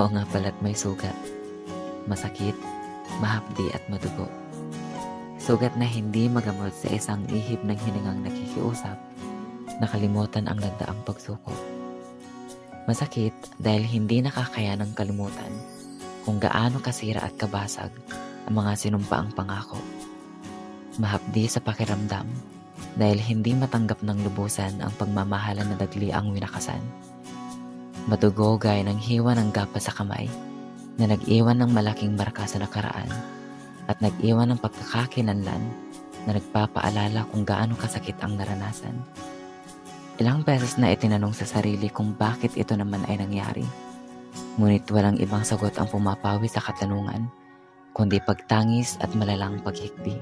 Oo nga pala't may sugat. Masakit, mahapdi at madugo. Sugat na hindi magamot sa isang ihip ng hiningang nakikiusap, nakalimutan ang nagdaang pagsuko. Masakit dahil hindi nakakaya ng kalimutan kung gaano kasira at kabasag ang mga sinumpaang pangako. Mahapdi sa pakiramdam dahil hindi matanggap ng lubusan ang pagmamahalan na dagli ang winakasan. Madugo gaya ng hiwa ng gapa sa kamay na nag-iwan ng malaking marka sa nakaraan at nag-iwan ng pagkakakilanlan na nagpapaalala kung gaano kasakit ang naranasan. Ilang beses na itinanong sa sarili kung bakit ito naman ay nangyari. Ngunit walang ibang sagot ang pumapawi sa katanungan, kundi pagtangis at malalang paghikbi.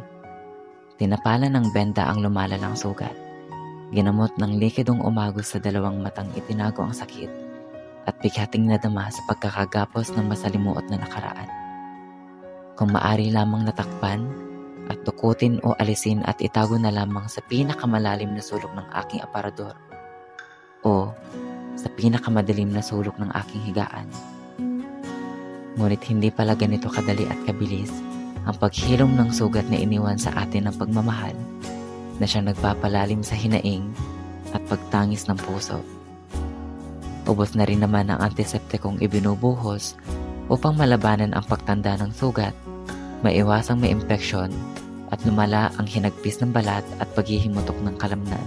Tinapalan ng benda ang lumalalang sugat. Ginamot ng likidong umagos sa dalawang matang itinago ang sakit at bighating nadama sa pagkakagapos ng masalimuot na nakaraan. Kung maari lamang natakpan at tukutin o alisin at itago na lamang sa pinakamalalim na sulok ng aking aparador o sa pinakamadilim na sulok ng aking higaan. Ngunit hindi pala ganito kadali at kabilis ang paghilom ng sugat na iniwan sa atin ng pagmamahal na siyang nagpapalalim sa hinaing at pagtangis ng puso. Ubos na rin naman ang antiseptikong ibinubuhos upang malabanan ang pagtanda ng sugat, maiwasang may impeksyon at lumala ang hinagpis ng balat at paghihimutok ng kalamnan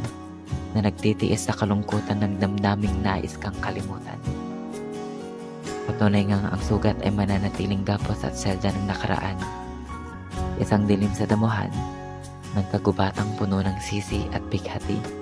na nagtitiis sa kalungkutan ng damdaming nais kang kalimutan. Patunay nga ang sugat ay mananatiling gapos at selda ng nakaraan. Isang dilim sa damuhan ng kagubatang puno ng sisi at bighati.